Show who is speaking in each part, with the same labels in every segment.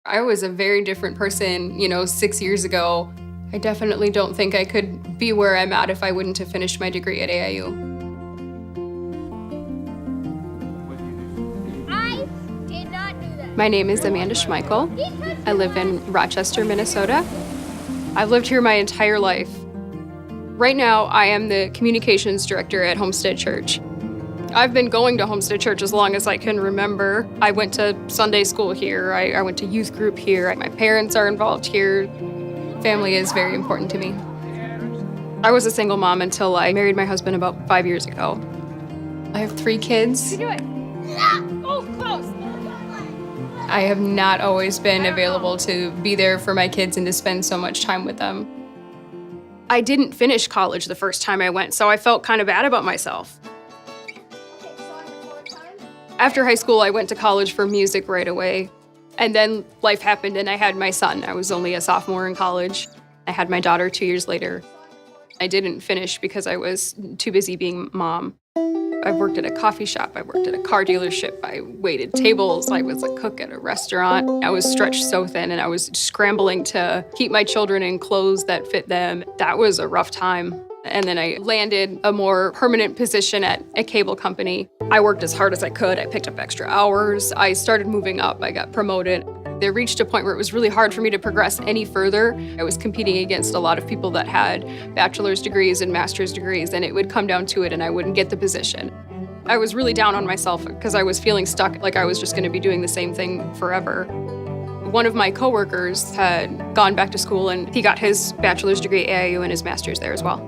Speaker 1: I was a very different person, 6 years ago. I definitely don't think I could be where I'm at if I wouldn't have finished my degree at AIU.
Speaker 2: I did not do that.
Speaker 1: My name is Amanda Schmeichel. I live in Rochester, Minnesota. I've lived here my entire life. Right now, I am the communications director at Homestead Church. I've been going to Homestead Church as long as I can remember. I went to Sunday school here. I went to youth group here. My parents are involved here. Family is very important to me. I was a single mom until I married my husband about 5 years ago. I have 3 kids.
Speaker 2: You do it. Oh, close.
Speaker 1: I have not always been available to be there for my kids and to spend so much time with them. I didn't finish college the first time I went, so I felt kind of bad about myself. After high school, I went to college for music right away. And then life happened and I had my son. I was only a sophomore in college. I had my daughter 2 years later. I didn't finish because I was too busy being mom. I worked at a coffee shop. I worked at a car dealership. I waited tables. I was a cook at a restaurant. I was stretched so thin and I was scrambling to keep my children in clothes that fit them. That was a rough time. And then I landed a more permanent position at a cable company. I worked as hard as I could. I picked up extra hours. I started moving up. I got promoted. There reached a point where it was really hard for me to progress any further. I was competing against a lot of people that had bachelor's degrees and master's degrees, and it would come down to it and I wouldn't get the position. I was really down on myself because I was feeling stuck, like I was just going to be doing the same thing forever. One of my coworkers had gone back to school and he got his bachelor's degree at AIU and his master's there as well.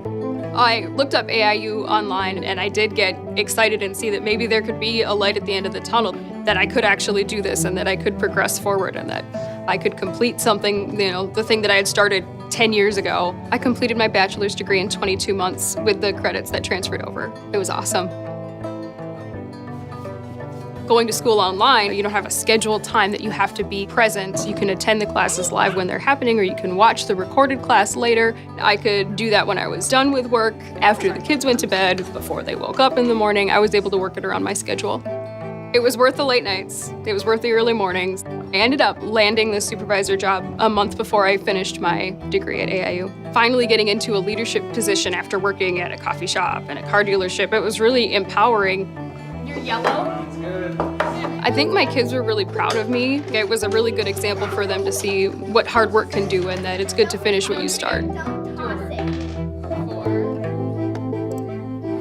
Speaker 1: I looked up AIU online and I did get excited and see that maybe there could be a light at the end of the tunnel, that I could actually do this and that I could progress forward and that I could complete something, the thing that I had started 10 years ago. I completed my bachelor's degree in 22 months with the credits that transferred over. It was awesome. Going to school online, you don't have a scheduled time that you have to be present. You can attend the classes live when they're happening, or you can watch the recorded class later. I could do that when I was done with work, after the kids went to bed, before they woke up in the morning. I was able to work it around my schedule. It was worth the late nights. It was worth the early mornings. I ended up landing the supervisor job a month before I finished my degree at AIU. Finally getting into a leadership position after working at a coffee shop and a car dealership, it was really empowering.
Speaker 2: You're yellow.
Speaker 1: I think my kids were really proud of me. It was a really good example for them to see what hard work can do and that it's good to finish what you start.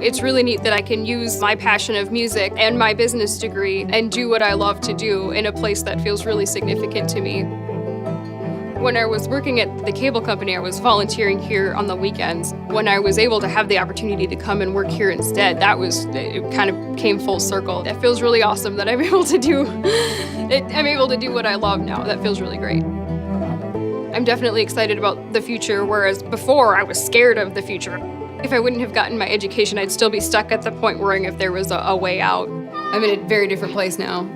Speaker 1: It's really neat that I can use my passion of music and my business degree and do what I love to do in a place that feels really significant to me. When I was working at the cable company, I was volunteering here on the weekends. When I was able to have the opportunity to come and work here instead, it kind of came full circle. It feels really awesome that I'm able to do what I love now. That feels really great. I'm definitely excited about the future, whereas before I was scared of the future. If I wouldn't have gotten my education, I'd still be stuck at the point worrying if there was a way out. I'm in a very different place now.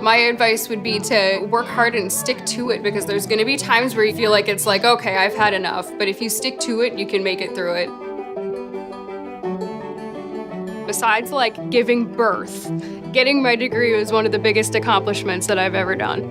Speaker 1: My advice would be to work hard and stick to it, because there's going to be times where you feel like it's like, okay, I've had enough. But if you stick to it, you can make it through it. Besides giving birth, getting my degree was one of the biggest accomplishments that I've ever done.